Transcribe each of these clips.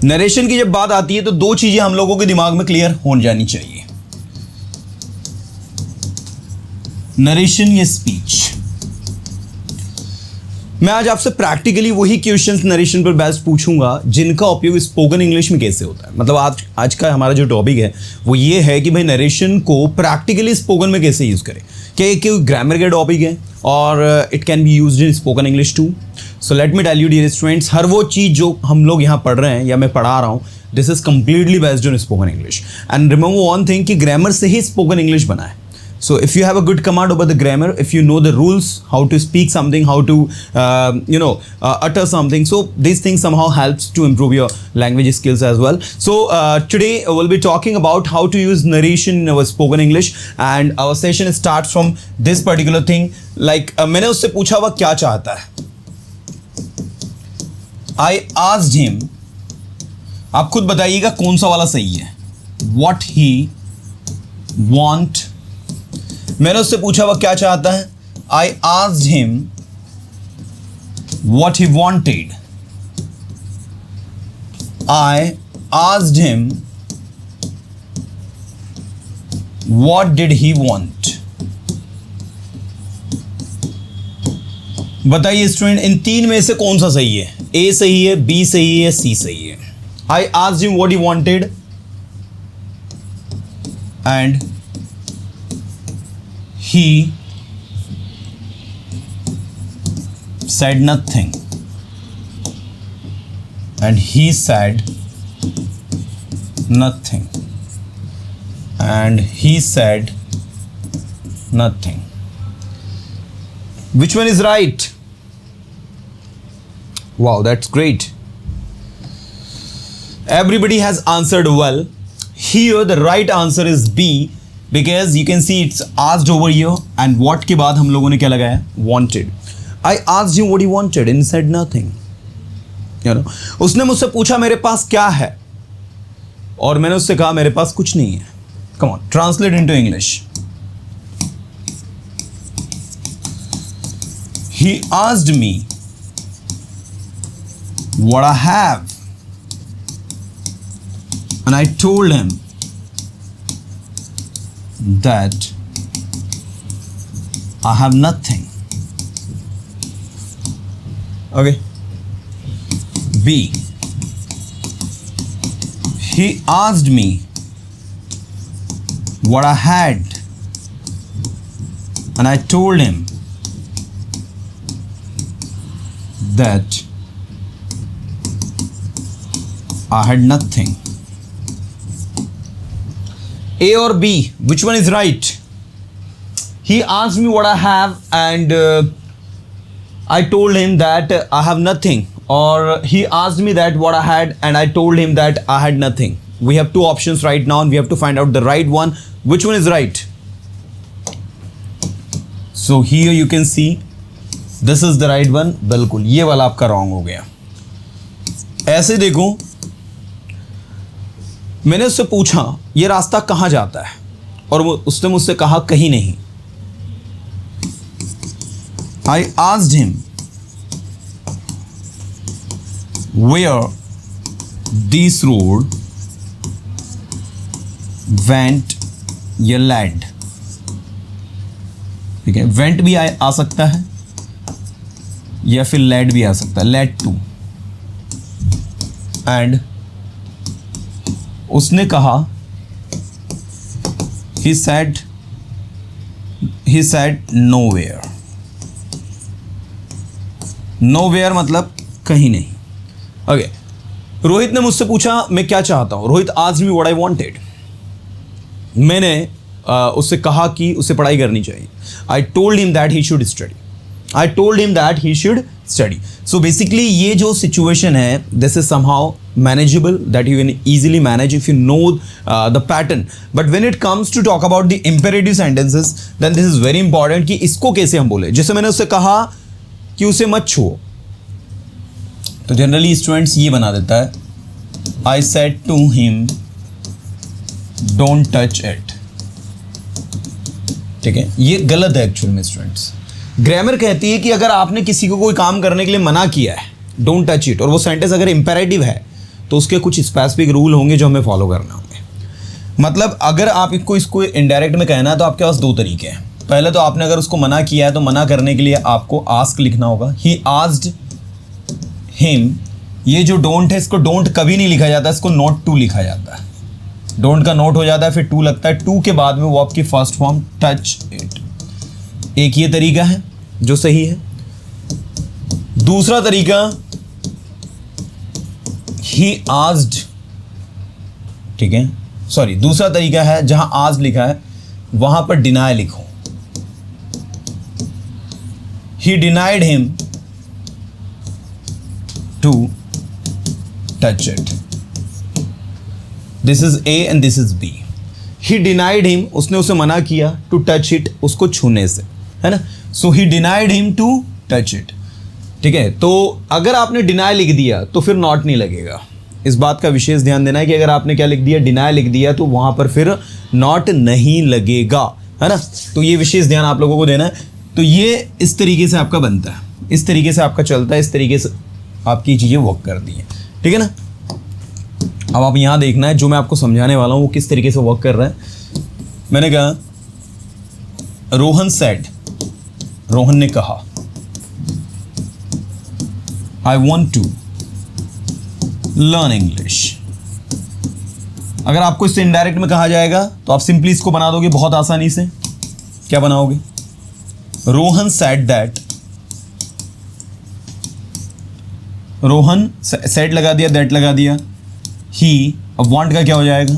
Narration की जब बात आती है तो दो चीजें हम लोगों के दिमाग में क्लियर हो जानी चाहिए, नरेशन या स्पीच। मैं आज आपसे प्रैक्टिकली वही क्वेश्चंस नरेशन पर बेस्ड पूछूंगा जिनका उपयोग स्पोकन इंग्लिश में कैसे होता है। मतलब आज का हमारा जो टॉपिक है वो ये है कि भाई नरेशन को प्रैक्टिकली स्पोकन में कैसे यूज करें। क्या एक ग्रामर का टॉपिक है और it can be used in spoken English too. So let me tell you dear students, हर वो चीज़ जो हम लोग यहाँ पढ़ रहे हैं या मैं पढ़ा रहा हूँ, this is completely based on spoken English. And remember one thing कि ग्रामर से ही स्पोकन इंग्लिश बना है। So if you have a good command over the grammar, if you know the rules, how to speak something, how to utter something, so these things somehow helps to improve your language skills as well. So today we'll be talking about how to use narration in our spoken English, and our session starts from this particular thing. Like मैंने उससे पूछा वह क्या चाहता है। I asked him, आप खुद बताइएगा कौन सा वाला सही है। What he want, मैंने उससे पूछा वह क्या चाहता है। I asked him what he wanted. I asked him what did he want. बताइए स्टूडेंट, इन तीन में से कौन सा सही है? A सही है, B सही है, C सही है। I asked him what he wanted and he said nothing, and he said nothing, and he said nothing. Which one is right? Wow, that's great. Everybody has answered well. Here the right answer is B, because you can see it's asked over here and what के बाद हम लोगों ने क्या लगाया? Wanted. I asked him what he wanted and he said nothing. उसने मुझसे पूछा मेरे पास क्या है और मैंने उससे कहा मेरे पास कुछ नहीं है। Come on, translate into English. He asked me what I have and I told him that I have nothing. Okay. B. He asked me what I had and I told him that I had nothing. A or B, which one is right? He asked me what I have and I told him that I have nothing, or he asked me that what I had and I told him that I had nothing. We have two options right now and we have to find out the right one. Which one is right? So here you can see this is the right one. बिल्कुल ये वाला आपका wrong हो गया। ऐसे देखो, मैंने उससे पूछा ये रास्ता कहाँ जाता है और उसने मुझसे कहा कहीं नहीं। I asked him where this road went या led। ठीक है, went भी आ सकता है या फिर led भी आ सकता है, led to। एंड उसने कहा he said nowhere। nowhere मतलब कहीं नहीं। ओके, रोहित ने मुझसे पूछा मैं क्या चाहता हूँ। Rohit asked me what I wanted। मैंने उससे कहा कि उसे पढ़ाई करनी चाहिए। I told him that he should study। I told him that he should study। So basically ये जो situation है, this is somehow manageable, that you can easily manage if you know the pattern. But when it comes to talk about the imperative sentences, then this is very important कि इसको कैसे हम बोले। जैसे मैंने उससे कहा कि उसे मत छुओ, तो जनरली स्टूडेंट्स ये बना देता है I said to him don't touch it। ठीक है, ये गलत है एक्चुअल में स्टूडेंट्स। ग्रामर कहती है कि अगर आपने किसी को कोई काम करने के लिए मना किया है, डोंट टच इट, और वो सेंटेंस अगर इंपेरेटिव है तो उसके कुछ स्पेसिफिक रूल होंगे जो हमें फॉलो करना होंगे। मतलब अगर आप इसको इनडायरेक्ट में कहना है तो आपके पास दो तरीके हैं। पहले तो आपने अगर उसको मना किया है तो मना करने के लिए आपको आस्क लिखना होगा, ही आस्क्ड हिम। ये जो डोंट है इसको डोंट कभी नहीं लिखा जाता, इसको नॉट टू लिखा जाता है। डोंट का नोट हो जाता है, फिर टू लगता है, टू के बाद में वो आपकी फर्स्ट फॉर्म टच इट। एक ये तरीका है जो सही है। दूसरा तरीका ही आस्क्ड, ठीक है, सॉरी, दूसरा तरीका है जहां आस्क्ड लिखा है वहां पर डिनाई लिखो। He denied him to touch it. This is A and this is B. He denied him, उसने उसे मना किया, टू टच इट, उसको छूने से, है ना। So he denied him to touch it, ठीक है। तो अगर आपने डिनाई लिख दिया तो फिर नॉट नहीं लगेगा। इस बात का विशेष ध्यान देना है कि अगर आपने क्या लिख दिया, डिनाई लिख दिया, तो वहां पर फिर नॉट नहीं लगेगा, है ना। तो ये विशेष ध्यान आप लोगों को देना है। तो ये इस तरीके से आपका बनता है, इस तरीके से आपका चलता है, इस तरीके से आपकी चीज़ें वर्क करती हैं, ठीक है ना। अब आप यहाँ देखना है जो मैं आपको समझाने वाला हूँ वो किस तरीके से वर्क कर रहा है। मैंने कहा रोहन सेड, रोहन ने कहा, I want to learn English. अगर आपको इससे इनडायरेक्ट में कहा जाएगा तो आप सिंपली इसको बना दोगे बहुत आसानी से। क्या बनाओगे? Rohan said that, Rohan said लगा दिया, दैट लगा दिया, ही, अब वांट का क्या हो जाएगा?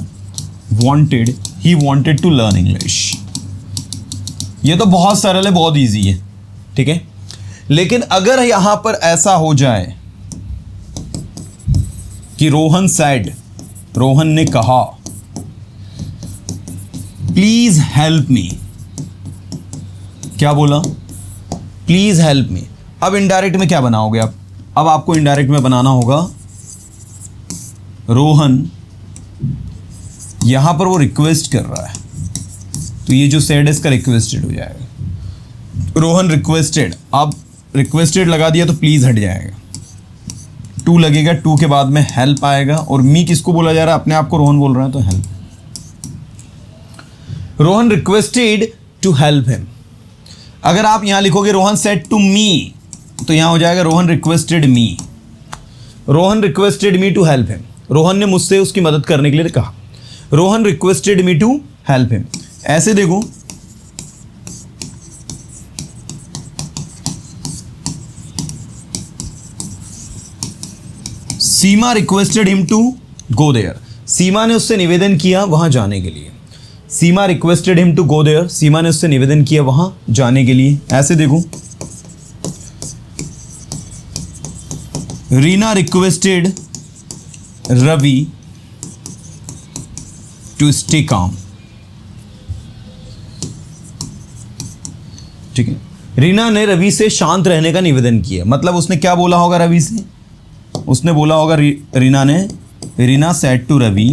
Wanted, he wanted to learn English. ये तो बहुत सरल है, बहुत इजी है, ठीक है। लेकिन अगर यहां पर ऐसा हो जाए कि रोहन सेड, रोहन ने कहा, प्लीज हेल्प मी। क्या बोला? Please help me. अब इनडायरेक्ट में क्या बनाओगे आप? अब आपको इनडायरेक्ट में बनाना होगा, रोहन यहां पर वो रिक्वेस्ट कर रहा है, तो ये जो सेड है इसका रिक्वेस्टेड हो जाएगा। रोहन रिक्वेस्टेड, अब रिक्वेस्टेड लगा दिया तो प्लीज हट जाएगा, टू लगेगा, टू के बाद में हेल्प आएगा। और मी किसको बोला जा रहा है? अपने आप को रोहन बोल रहा है, तो help. Rohan requested to help him. अगर आप यहां लिखोगे रोहन सेड टू मी, तो यहां हो जाएगा Rohan requested me. Rohan requested me to help him, Rohan ने मुझसे उसकी मदद करने के लिए कहा। Rohan requested me to help him. ऐसे देखो, Seema requested him to go there. Seema ने उससे निवेदन किया वहां जाने के लिए। Seema requested him to go there, Seema ने उससे निवेदन किया वहां जाने के लिए। ऐसे देखो, Reena requested Ravi to stay calm, ठीक है। रीना ने रवि से शांत रहने का निवेदन किया। मतलब उसने क्या बोला होगा रवि से? उसने बोला होगा, रीना ने, Reena said to Ravi,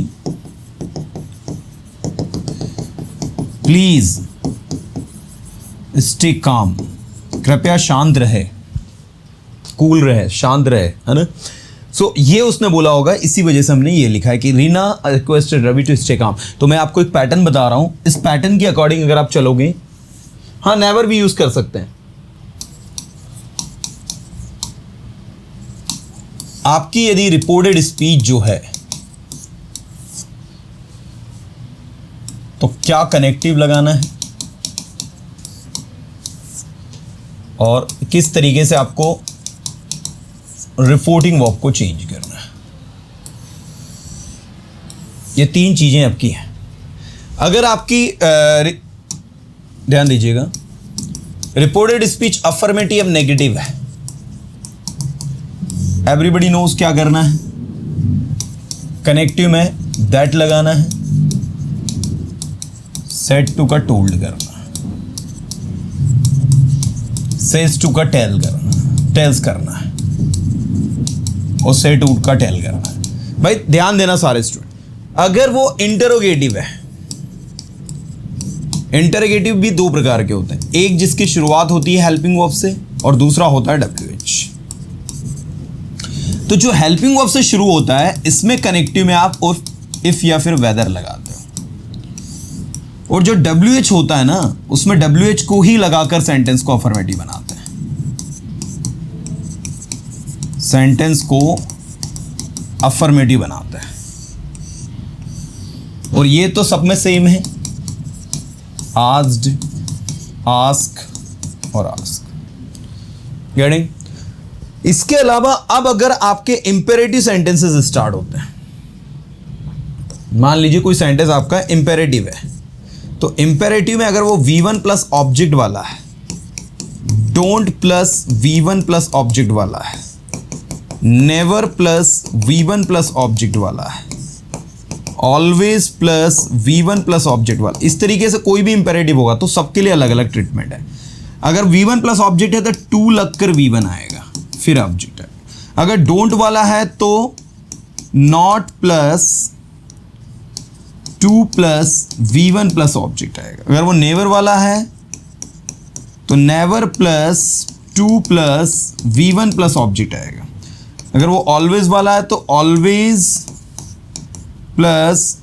please stay calm, कृपया शांत रहे, कूल रहे, शांत रहे, है ना। सो ये उसने बोला होगा, इसी वजह से हमने ये लिखा है कि Reena requested Ravi to stay calm. तो मैं आपको एक पैटर्न बता रहा हूं, इस पैटर्न के अकॉर्डिंग अगर आप चलोगे, हाँ, नेवर भी यूज कर सकते हैं। आपकी यदि रिपोर्टेड स्पीच जो है तो क्या कनेक्टिव लगाना है और किस तरीके से आपको रिपोर्टिंग वर्ब को चेंज करना है, ये तीन चीजें आपकी हैं। अगर आपकी ध्यान दीजिएगा, रिपोर्टेड स्पीच अफर्मेटिव नेगेटिव है, एवरीबडी नोज क्या करना है, कनेक्टिव में दैट लगाना है, सेड टू का टोल्ड करना है, सेज टू का टेल करना, टेल्स करना है, और सेड टू का टेल करना है। भाई ध्यान देना सारे स्टूडेंट, अगर वो इंटरोगेटिव है, इंटरोगेटिव भी दो प्रकार के होते हैं, एक जिसकी शुरुआत होती है हेल्पिंग वर्ब से और दूसरा होता है WH। तो जो हेल्पिंग वर्ब से शुरू होता है इसमें कनेक्टिव में आप और इफ या फिर वेदर लगाते हो, और जो WH होता है ना उसमें WH को ही लगाकर सेंटेंस को अफर्मेटिव बनाते हैं, सेंटेंस को अफर्मेटिव बनाते हैं। और ये तो सब में सेम है, आस्क्ड, आस्क और आस्क। गेटिंग? इसके अलावा अब अगर आपके इंपेरेटिव सेंटेंसेस स्टार्ट होते हैं, मान लीजिए कोई सेंटेंस आपका इंपेरेटिव है, तो इंपेरेटिव में अगर वो V1 प्लस ऑब्जेक्ट वाला है, don't plus V1 plus object वाला है, never plus V1 plus object वाला है, always plus V1 plus object वाला, इस तरीके से कोई भी इंपेरेटिव होगा तो सबके लिए अलग अलग ट्रीटमेंट है। अगर V1 प्लस ऑब्जेक्ट है तो टू लगकर V1 आएगा, फिर ऑब्जेक्ट है। अगर डोंट वाला है तो not plus two plus V1 plus object आएगा। अगर वो नेवर वाला है तो never plus two plus V1 plus object आएगा। अगर वो ऑलवेज वाला है तो always plus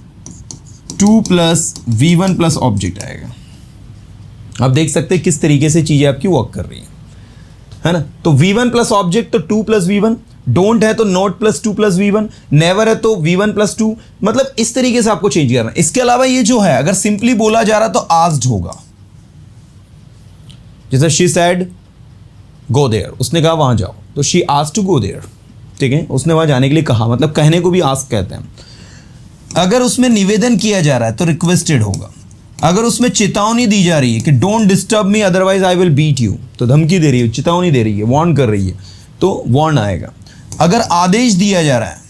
two plus V1 plus object आएगा। आप देख सकते हैं किस तरीके से चीजें आपकी वर्क कर रही है ना। तो V1 प्लस ऑब्जेक्ट तो टू प्लस V1, डोंट है तो not plus two plus V1, never है तो V1 प्लस टू, मतलब इस तरीके से आपको चेंज करना है। इसके अलावा ये जो है अगर सिंपली बोला जा रहा तो आस्क्ड होगा, जैसे शी सेड गो देयर, उसने कहा वहां जाओ, तो she asked to go there, ठीक है, उसने वहां जाने के लिए कहा, मतलब कहने को भी आस्क कहते हैं। अगर उसमें निवेदन किया जा रहा है तो रिक्वेस्टेड होगा। अगर उसमें चेतावनी दी जा रही है कि don't disturb me otherwise I will beat you, तो धमकी दे रही है, चेतावनी दे रही है, वार्न कर रही है, तो वार्न आएगा। अगर आदेश दिया जा रहा है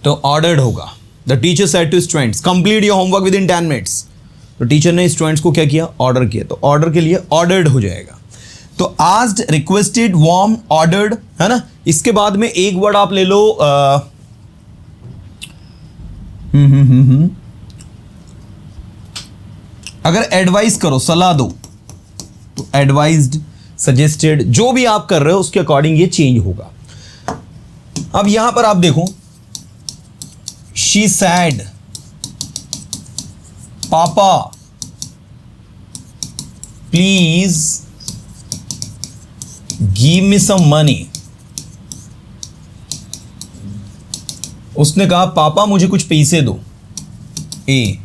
तो ऑर्डर्ड होगा। The teacher said to students complete your homework within 10 minutes, तो टीचर ने स्टूडेंट्स को क्या किया, ऑर्डर किया, तो ऑर्डर के लिए ऑर्डर्ड हो जाएगा। तो आस्क्ड, रिक्वेस्टेड, वार्न, ऑर्डर्ड, है ना। इसके बाद में एक वर्ड आप ले लो, अगर एडवाइस करो, सलाह दो, तो एडवाइज्ड, सजेस्टेड, जो भी आप कर रहे हो उसके अकॉर्डिंग ये चेंज होगा। अब यहां पर आप देखो, she said papa please give me some money, उसने कहा पापा मुझे कुछ पैसे दो, ए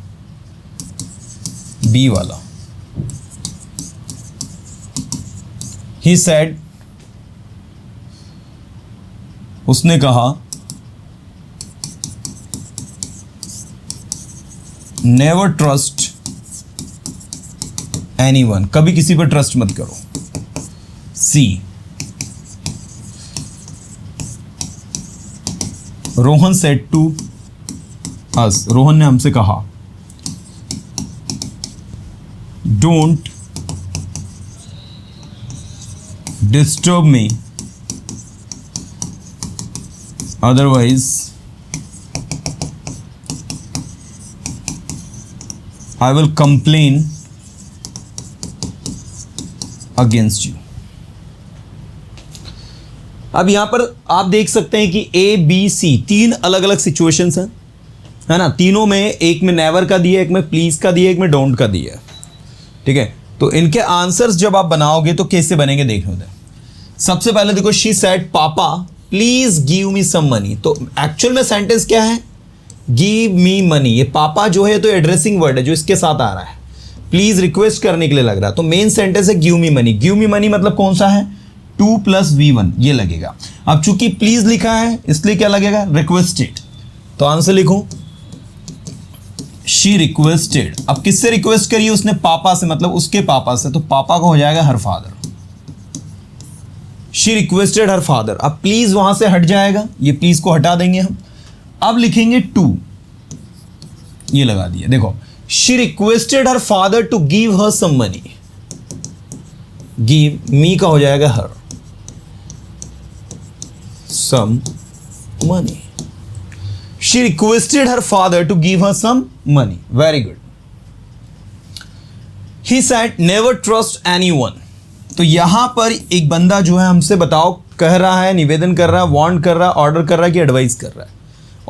बी वाला। ही सेड, उसने कहा नेवर ट्रस्ट एनीवन, कभी किसी पर ट्रस्ट मत करो। See, Rohan said to us, Rohan ने हमसे कहा don't disturb me otherwise I will complain against you. अब यहां पर आप देख सकते हैं कि ABC तीन अलग अलग सिचुएशंस हैं, है ना। तीनों में, एक में नेवर का दिया, एक में प्लीज का दिया, एक में डोंट का दिया, ठीक है। तो इनके आंसर्स जब आप बनाओगे तो कैसे बनेंगे देखने दे। सबसे पहले देखो, she said papa please give me some money, तो एक्चुअल में सेंटेंस क्या है, गिव मी मनी। ये पापा जो है तो एड्रेसिंग वर्ड है जो इसके साथ आ रहा है, प्लीज रिक्वेस्ट करने के लिए लग रहा है, तो मेन सेंटेंस है give me money. Give me money मतलब कौन सा है, 2 + V1 ये लगेगा। अब चूंकि प्लीज लिखा है इसलिए क्या लगेगा, रिक्वेस्टेड, तो आंसर लिखो शी रिक्वेस्टेड। अब किससे रिक्वेस्ट करी उसने, पापा से, मतलब उसके पापा से, तो पापा का हो जाएगा her father. She requested her father. अब प्लीज वहां से हट जाएगा, ये प्लीज को हटा देंगे हम। अब लिखेंगे टू, ये लगा दिया। देखो, she requested her father to give her some money, give me का हो जाएगा her some money. She requested her father to give her some money, very good. He said never trust anyone, तो यहां पर एक बंदा जो है हमसे बताओ कह रहा है, निवेदन कर रहा है, वार्न कर रहा है, ऑर्डर कर रहा है कि एडवाइस कर रहा है?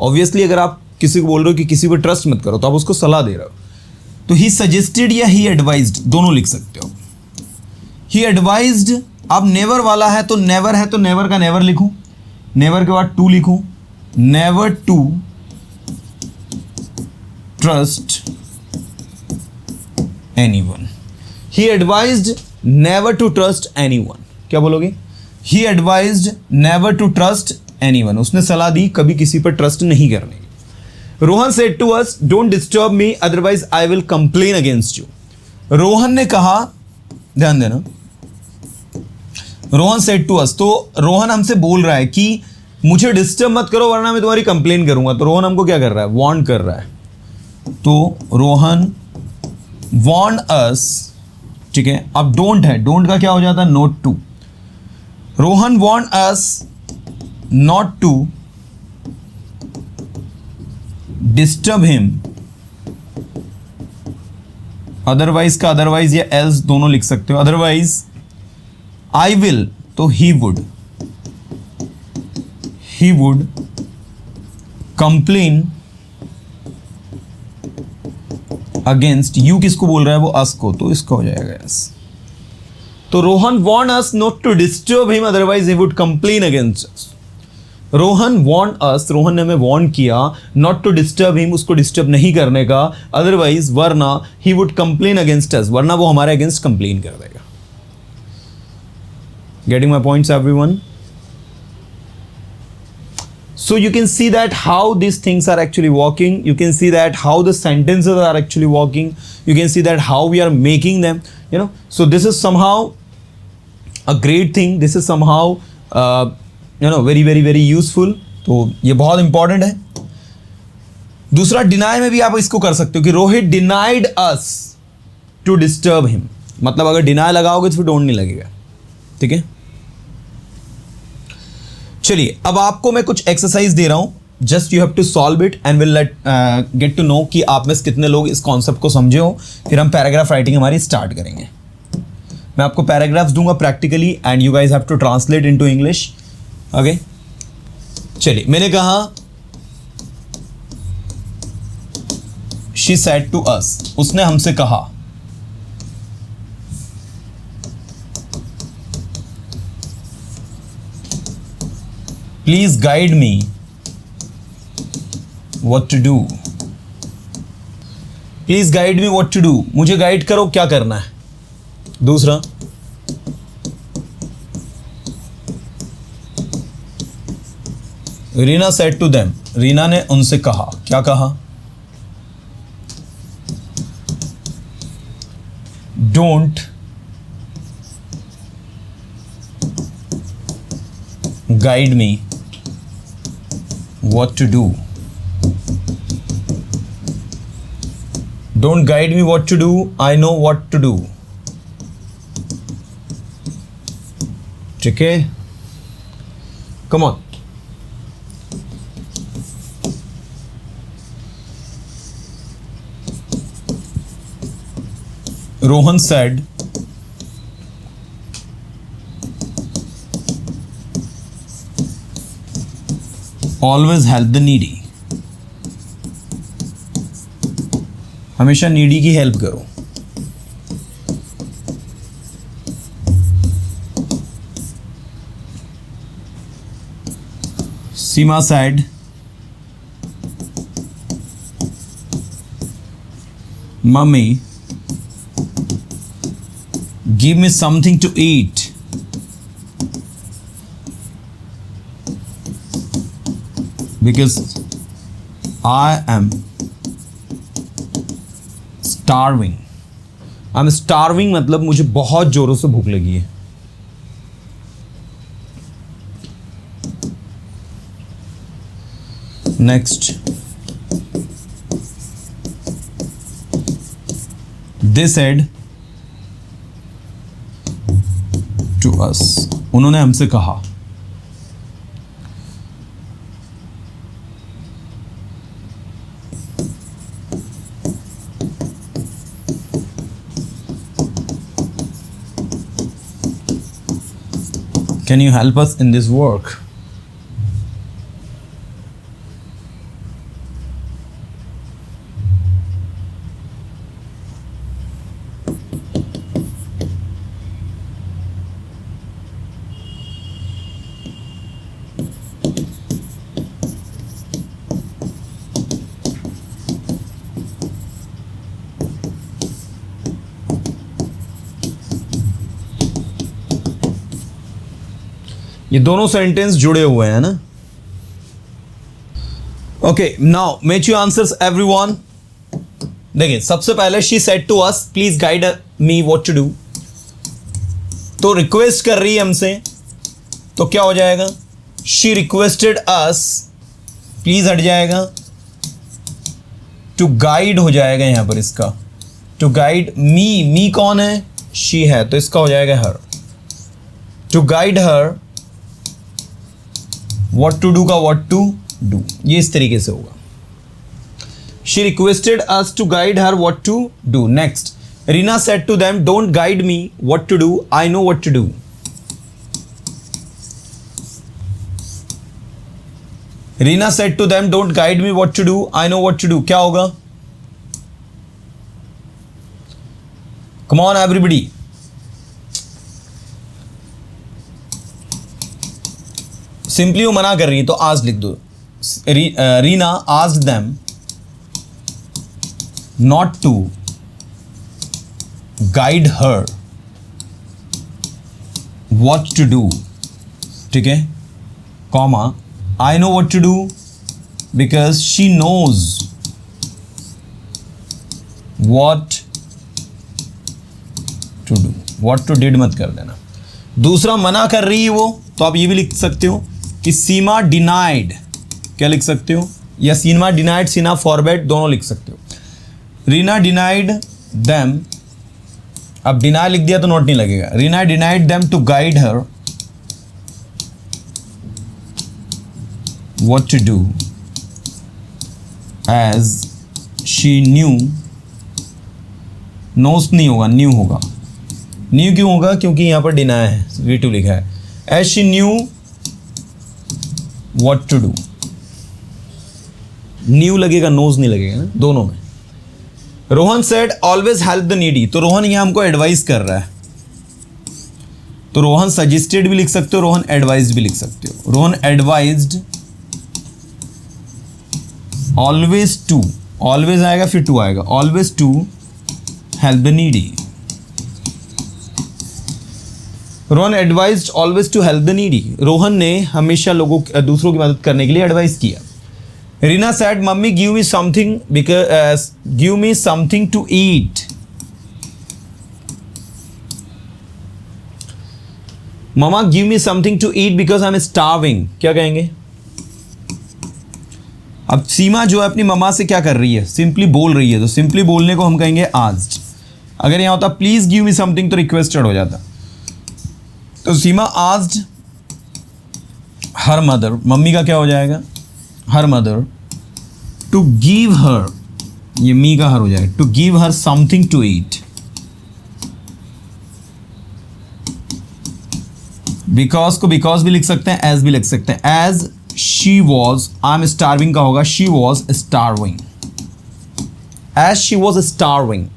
ऑब्वियसली अगर आप किसी को बोल रहे हो कि किसी पर ट्रस्ट मत करो तो आप उसको सलाह दे रहे हो। तो ही सजेस्टेड या ही एडवाइज्ड दोनों लिख सकते हो। ही एडवाइज्ड, अब नेवर वाला है तो नेवर है तो नेवर का नेवर लिखूं, नेवर के बाद टू लिखूं, never to trust anyone. He advised never to trust anyone. क्या बोलोगे? He advised never to trust anyone. उसने सलाह दी कभी किसी पर ट्रस्ट नहीं करने की। Rohan said to us don't disturb me otherwise I will complain against you. Rohan ने कहा, ध्यान देना, रोहन सेड टू अस, तो रोहन हमसे बोल रहा है कि मुझे डिस्टर्ब मत करो वरना मैं तुम्हारी कंप्लेन करूंगा। तो रोहन हमको क्या कर रहा है? वार्न कर रहा है। तो रोहन वार्न अस, ठीक है। अब डोंट है, डोंट का क्या हो जाता है? Not to. Rohan warn us not to disturb him otherwise का अदरवाइज या एल्स दोनों लिख सकते हो। अदरवाइज आई विल, तो he would complain against you. किसको बोल रहा है? वो अस को, तो इसका हो जाएगा यस। तो Rohan warn us not to disturb him otherwise he would complain against us. Rohan warn us, Rohan ने हमें वार्न किया, नॉट टू डिस्टर्ब हिम, उसको डिस्टर्ब नहीं करने का, अदरवाइज वरना he would complain against us, वरना वो हमारे अगेंस्ट कंप्लेन कर देगा। Getting my points everyone? So you can see that how these things are actually working. You can see that how the sentences are actually working. You can see that how we are making them. You know, so this is somehow a great thing. This is somehow very useful. तो ये बहुत important है। दूसरा, deny में भी आप इसको कर सकते हो कि Rohit denied us to disturb him. मतलब अगर डिनाई लगाओगे तो फिर डोंट नहीं लगेगा, ठीक है। चलिए, अब आपको मैं कुछ एक्सरसाइज दे रहा हूं, just you have to solve it and will get to know कि आप में से कितने लोग इस कॉन्सेप्ट को समझे हो। फिर हम पैराग्राफ राइटिंग हमारी स्टार्ट करेंगे। मैं आपको पैराग्राफ्स दूंगा practically and you guys have to translate into English. Okay, चलिए, मैंने कहा शी सेड टू अस, उसने हमसे कहा। Please guide me what to do. Please guide me what to do, मुझे गाइड करो क्या करना है। दूसरा, Reena said to them, Reena ने उनसे कहा। क्या कहा? Don't guide me what to do. Don't guide me what to do, I know what to do. ठीक है, come on. Rohan said, always help the needy. हमेशा नीडी की हेल्प करो। सीमा said, Mummy, give me something to eat. Because I am starving. I'm starving मतलब मुझे बहुत जोरों से भूख लगी है। Next, they said to us. उन्होंने हमसे कहा। Can you help us in this work? ये दोनों सेंटेंस जुड़े हुए हैं ना. Okay, now make you answers everyone. देखिए, सबसे पहले she said to us please guide me what to do. तो रिक्वेस्ट कर रही है हमसे, तो क्या हो जाएगा? शी रिक्वेस्टेड अस, प्लीज हट जाएगा, टू गाइड हो जाएगा यहां पर इसका. टू गाइड मी कौन है? शी है, तो इसका हो जाएगा her. To guide her what to do का what to do, ये इस तरीके से होगा. She requested us to guide her what to do. Next, Rina said to them, don't guide me what to do, I know what to do. Rina said to them, don't guide me what to do, I know what to do. क्या होगा? Come on everybody. Simply वो मना कर रही है तो आज लिख दो. Reena asked them not to guide her what to do. ठीक है, comma, I know what to do because she knows what to do. What to did मत कर देना. दूसरा, मना कर रही है वो, तो आप ये भी लिख सकते हो कि सीमा डिनाइड. क्या लिख सकते हो? या सीमा डिनाइड, सीना फॉरवर्ड, दोनों लिख सकते हो. रीना डिनाइड देम, अब डिनाई लिख दिया तो नोट नहीं लगेगा. Reena denied them to guide her what to do as she knew. Knows नहीं होगा, न्यू होगा. न्यू क्यों होगा? क्योंकि यहां पर डिनाई है, V2 लिखा है. As she knew What to do. Knew लगेगा, नोज नहीं लगेगा ना, दोनों में. Rohan said always help the needy. तो रोहन यहां हमको एडवाइस कर रहा है, तो रोहन सजेस्टेड भी लिख सकते हो, रोहन एडवाइज्ड भी लिख सकते हो. Rohan advised always to, always आएगा फिर टू आएगा, always to help the needy. Rohan advised always to help the needy. Rohan ने हमेशा दूसरों की मदद करने के लिए एडवाइस किया. Reena said mummy give me something because give me something to eat. Mama give me something to eat because I am starving. क्या कहेंगे? अब सीमा जो है अपनी ममा से क्या कर रही है? सिंपली बोल रही है, तो सिंपली बोलने को हम कहेंगे आस्क्ड. अगर यहां होता प्लीज गिव मी समथिंग तो रिक्वेस्टेड हो जाता. तो Seema asked her mother, mummy का क्या हो जाएगा? Her mother, to give her, ये मी का हर हो जाएगा, to give her something to eat. Because को बिकॉज भी लिख सकते हैं, एज भी लिख सकते हैं. As she was, I am starving का होगा she was starving. As she was starving.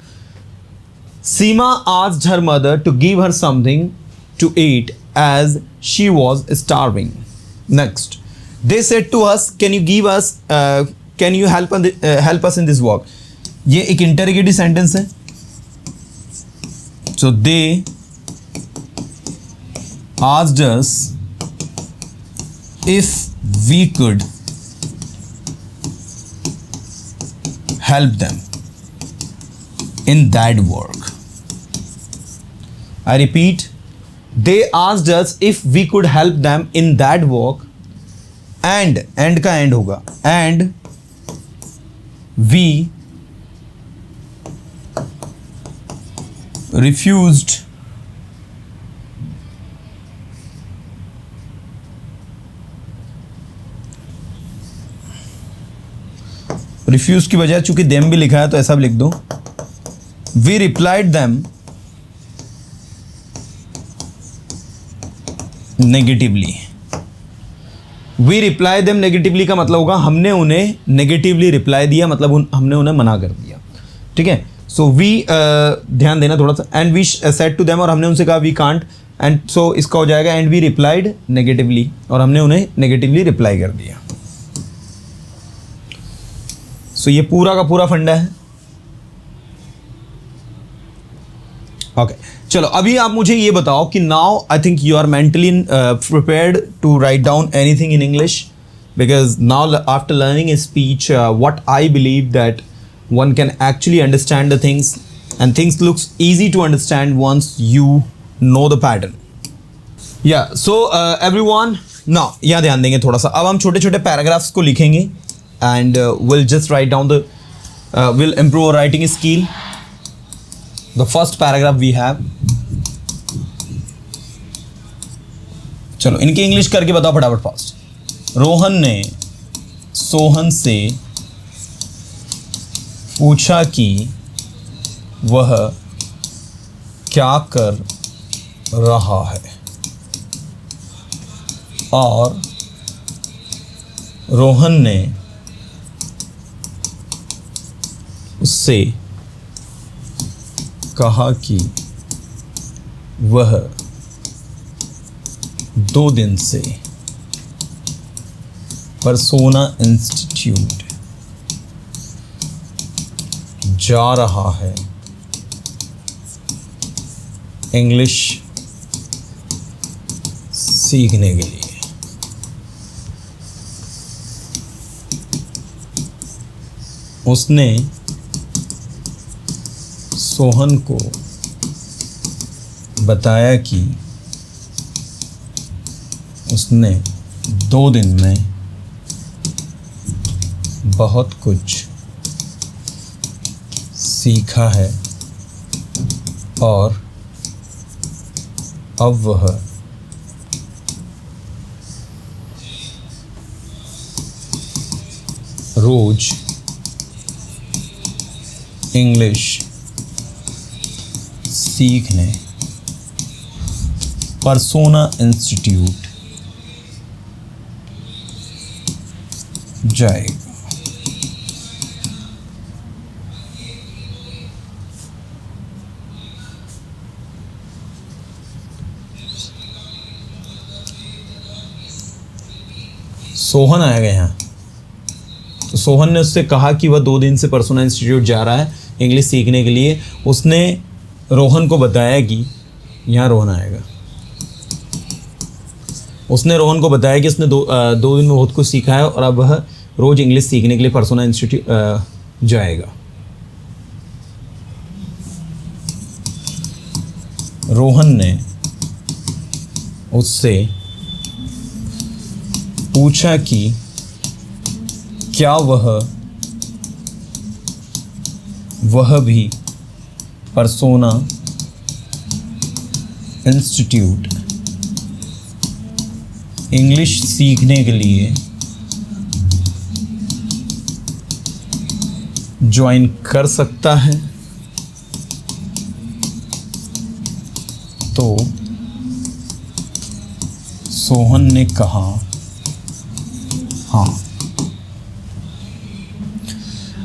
Seema asked her mother to give her something to eat as she was starving. Next, they said to us, can you help us in this work? ये एक interrogative sentence है. So they asked us if we could help them in that work. I repeat, they asked us if we could help them in that work, and का end होगा, and we refused की बजाय चूंकि them भी लिखा है तो ऐसा भी लिख दो. We replied them negatively. We reply them negatively का मतलब होगा हमने उन्हें नेगेटिवली रिप्लाई दिया, मतलब हमने उन्हें मना कर दिया। ठीक है, सो वी ध्यान देना थोड़ा सा, and we said to them, और हमने उनसे कहा वी कांट, एंड सो इसका हो जाएगा एंड वी रिप्लाइड नेगेटिवली, और हमने उन्हें नेगेटिवली रिप्लाई कर दिया। सो ये पूरा का पूरा फंडा है। ओके चलो अभी आप मुझे ये बताओ कि now I think you are mentally prepared to write down anything in English, because now after learning a speech what I believe that one can actually understand the things, and things looks easy to understand once you know the pattern. Yeah, so everyone now यहाँ ध्यान देंगे थोड़ा सा। अब हम छोटे छोटे paragraphs को लिखेंगे and we'll just write down the we'll improve our writing skill. The first paragraph we have, चलो इनकी इंग्लिश करके बताओ फटाफट फास्ट। रोहन ने सोहन से पूछा कि वह क्या कर रहा है, और रोहन ने उससे कहा कि वह 2 दिन से पर्सोना इंस्टीट्यूट जा रहा है इंग्लिश सीखने के लिए। उसने सोहन को बताया कि उसने 2 दिन में बहुत कुछ सीखा है, और अब वह रोज इंग्लिश सीखने पर्सोना इंस्टीट्यूट जाएगा। सोहन आएगा यहाँ, तो सोहन ने उससे कहा कि वह 2 दिन से पर्सोना इंस्टीट्यूट जा रहा है इंग्लिश सीखने के लिए। उसने रोहन को बताया कि यहाँ रोहन आएगा। उसने रोहन को बताया कि उसने 2 दिन में बहुत कुछ सीखा है, और अब वह रोज़ इंग्लिश सीखने के लिए पर्सोना इंस्टीट्यूट जाएगा। रोहन ने उससे पूछा कि क्या वह भी पर्सोना इंस्टीट्यूट इंग्लिश सीखने के लिए ज्वाइन कर सकता है। तो सोहन ने कहा हाँ।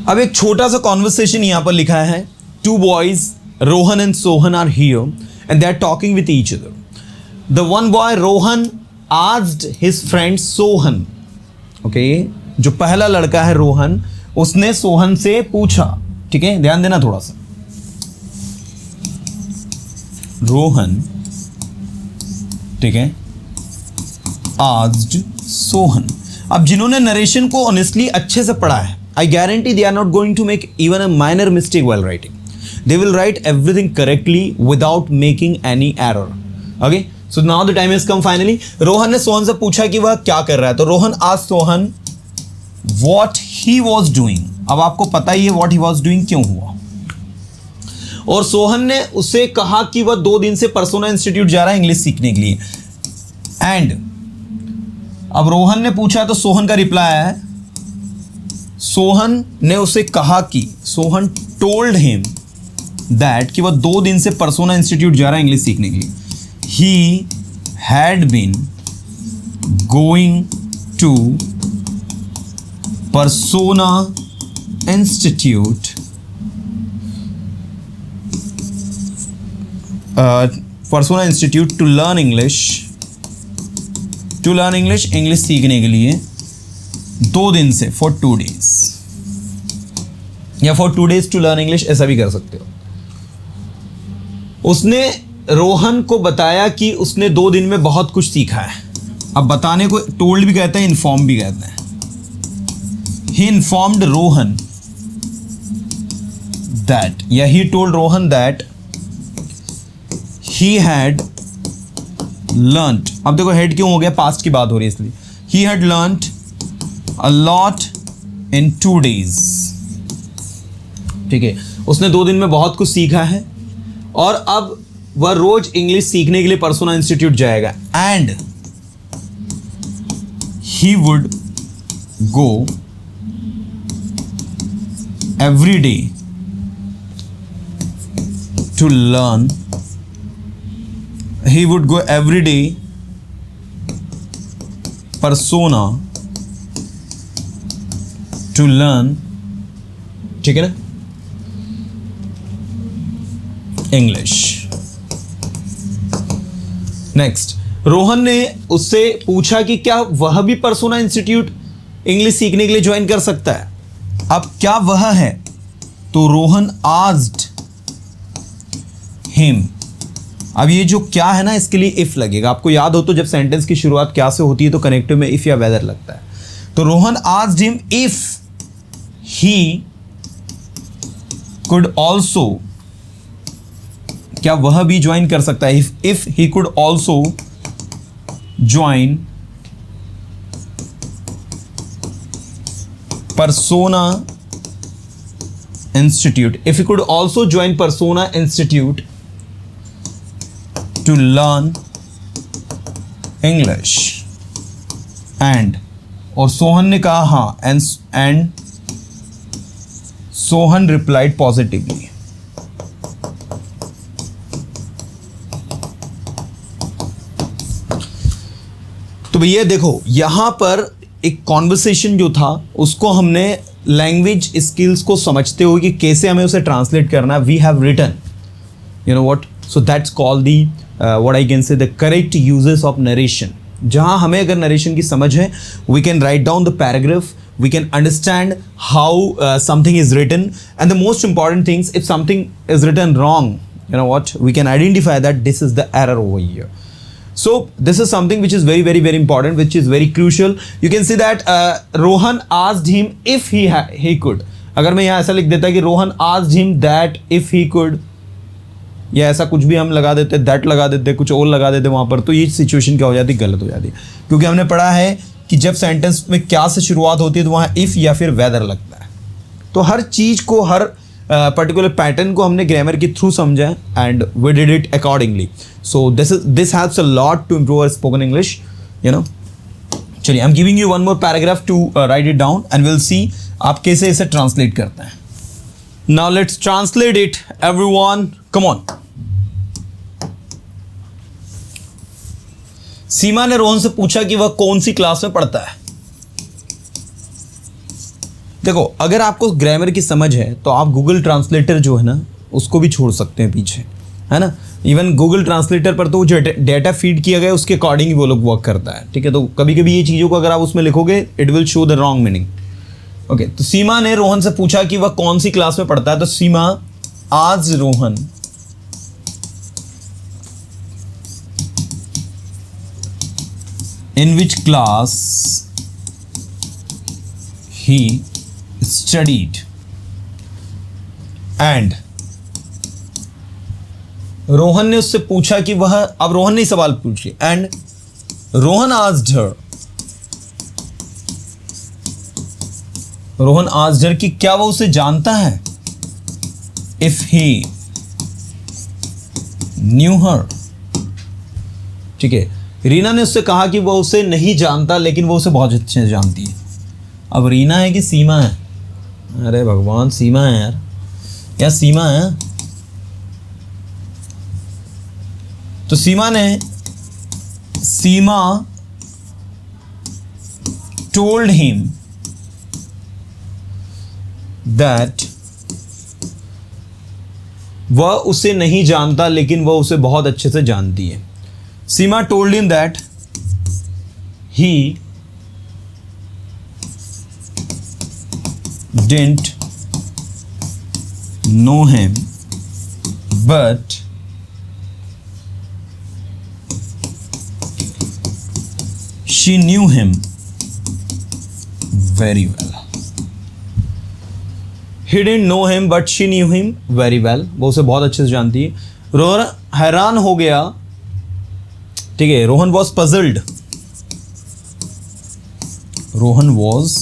अब एक छोटा सा कॉन्वर्सेशन यहां पर लिखा है। 2 boys, Rohan and Sohan, are here and they are talking with each other. The one boy, Rohan, asked his friend Sohan. Okay, जो पहला लड़का है रोहन, उसने सोहन से पूछा। ठीक है, ध्यान देना थोड़ा सा। रोहन, ठीक है, asked सोहन। अब जिन्होंने नरेशन को ऑनेस्टली अच्छे से पढ़ा है, I guarantee they are not going to make even a minor mistake while writing. They will write everything correctly without making any error. Okay, so now the time is come finally. Rohan ने सोहन से पूछा कि वह क्या कर रहा है, तो Rohan asked Sohan what he was doing. अब आपको पता ही है व्हाट ही वाज डूइंग क्यों हुआ। और सोहन ने उसे कहा कि वह 2 दिन से पर्सोना इंस्टीट्यूट जा रहा है इंग्लिश सीखने के लिए। एंड अब रोहन ने पूछा तो सोहन का रिप्लाई है, सोहन ने उसे कहा कि सोहन टोल्ड हिम दैट कि वह 2 दिन से पर्सोना इंस्टीट्यूट जा रहा है इंग्लिश सीखने के लिए। ही had been going to Persona Institute to learn English English सीखने के लिए 2 दिन से, for 2 days, या for 2 days to learn English, ऐसा भी कर सकते हो। उसने रोहन को बताया कि उसने 2 दिन में बहुत कुछ सीखा है। अब बताने को टोल्ड भी कहते हैं, इन्फॉर्म भी कहते हैं। ही इन्फॉर्म्ड रोहन दैट, या he told Rohan that he had learned. अब देखो हेड क्यों हो गया, पास्ट की बात हो रही है इसलिए। He had learned a lot in 2 days। ठीक है, उसने 2 दिन में बहुत कुछ सीखा है और अब वह रोज इंग्लिश सीखने के लिए पर्सोना इंस्टीट्यूट जाएगा। And he would go every day to learn, he would go every day persona to learn, ठीक है ना, इंग्लिश। नेक्स्ट, रोहन ने उससे पूछा कि क्या वह भी पर्सोना इंस्टीट्यूट इंग्लिश सीखने के लिए ज्वाइन कर सकता है। अब क्या वह है, तो रोहन आस्क्ड हिम। अब ये जो क्या है ना, इसके लिए इफ लगेगा। आपको याद हो तो जब सेंटेंस की शुरुआत क्या से होती है तो कनेक्टिव में इफ या वेदर लगता है। तो Rohan asked him if he could also, क्या वह भी ज्वाइन कर सकता है, if he could also join persona institute, if you could also join persona institute to learn English। and, और सोहन ने कहा हाँ, and सोहन replied positively। तो भैया देखो यहां पर एक कॉन्वर्सेशन जो था उसको हमने लैंग्वेज स्किल्स को समझते हुए कि कैसे हमें उसे ट्रांसलेट करना है, we have written, you know what, so that's called the what I can say the correct usages of narration. जहां हमें अगर नरेशन की समझ है, we can write down the paragraph, we can understand how something is written, and the most important things, if something is written wrong, you know what, we can identify that this is the error over here. So this is something which is very, very, very important, which is very crucial. You can see that Rohan asked him if he could. अगर मैं यहाँ ऐसा लिख देता कि Rohan asked him that if he could, या ऐसा कुछ भी हम लगा देते, that लगा देते, कुछ और लगा देते वहाँ पर, तो ये सिचुएशन क्या हो जाती, गलत हो जाती है। क्योंकि हमने पढ़ा है कि जब सेंटेंस में क्या से शुरुआत होती है तो वहाँ इफ़ या फिर वेदर लगता है। तो हर चीज़ को, हर पर्टिकुलर पैटर्न को हमने ग्रामर के थ्रू समझा है, and we did it accordingly. So this helps a lot to improve our spoken English, you know. चलिए, I am giving you one more paragraph to write it down and will see आप कैसे इसे translate करते हैं। Now let's translate it everyone, come on. Seema ने रोहन से पूछा कि वह कौन सी क्लास में पढ़ता है। देखो, अगर आपको ग्रामर की समझ है तो आप गूगल ट्रांसलेटर जो है ना उसको भी छोड़ सकते हैं पीछे, है ना। इवन गूगल ट्रांसलेटर पर तो जो डेटा फीड किया गया उसके अकॉर्डिंग ही वो लोग वर्क करता है, ठीक है। तो कभी कभी ये चीज़ों को अगर आप उसमें लिखोगे it will show the wrong meaning. Okay, तो सीमा ने रोहन से पूछा कि वह कौन सी क्लास में पढ़ता है। तो सीमा आज Rohan in which class he studied, and Rohan ने उससे पूछा कि वह, अब रोहन ने सवाल पूछ लिया, and Rohan asked her, Rohan asked her कि क्या वह उसे जानता है, if he knew her, ठीक है। रीना ने उससे कहा कि वह उसे नहीं जानता लेकिन वो उसे बहुत अच्छे से जानती है। अब रीना है कि सीमा है? अरे भगवान, सीमा है यार, क्या सीमा है? तो सीमा ने सीमा told him that वह उसे नहीं जानता लेकिन वह उसे बहुत अच्छे से जानती है. सीमा told him that he didn't know him but she knew him very well. He didn't know him but she knew him very well. वो उसे बहुत अच्छे से जानती है. रोहन हैरान हो गया. ठीक है, Rohan was puzzled. Rohan was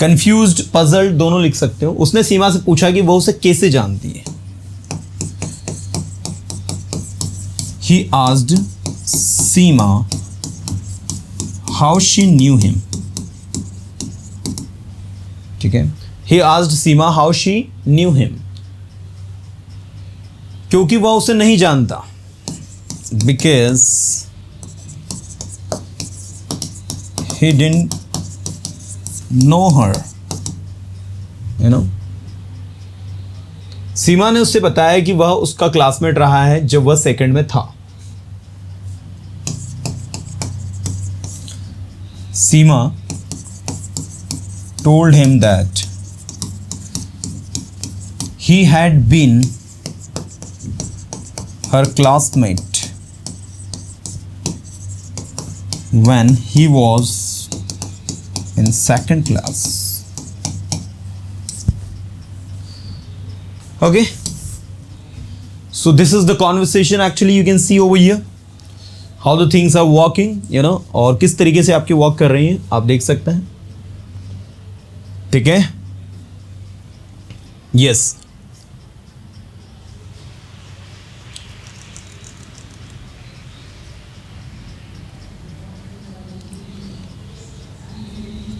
confused, puzzled दोनों लिख सकते हो. उसने सीमा से पूछा कि वो उसे कैसे जानती है. He asked Seema how she knew him. ठीक है, he asked Seema how she knew him. क्योंकि वह उसे नहीं जानता. Because he didn't know her. You know? सीमा ने उससे बताया कि वह उसका क्लासमेट रहा है जब वह सेकंड में था. Seema told him that he had been her classmate when he was in second class. Okay, so this is the conversation actually you can see over here. How the things are working, you know, और किस तरीके से आपकी work कर रही हैं आप देख सकते हैं. ठीक है, यस.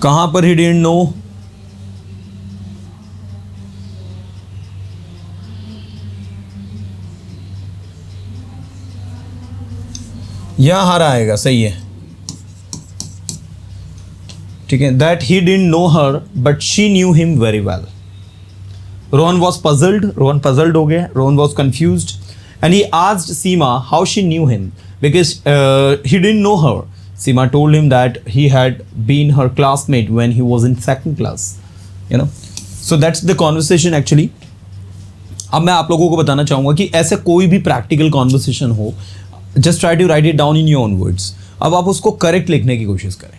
कहां पर ही डिडंट नो. यहां हारा आएगा, सही है. ठीक है, that he didn't know her but she knew him very well. Rohan was puzzled, Rohan puzzled हो गया. Rohan was confused and he asked Seema how she knew him because he didn't know her. Seema told him that he had been her classmate when he was in second class. You know, so that's the conversation actually. अब मैं आप लोगों को बताना चाहूँगा कि ऐसे कोई भी प्रैक्टिकल कॉन्वर्सेशन हो, just try to write it down in your own words. अब आप उसको करेक्ट लिखने की कोशिश करें.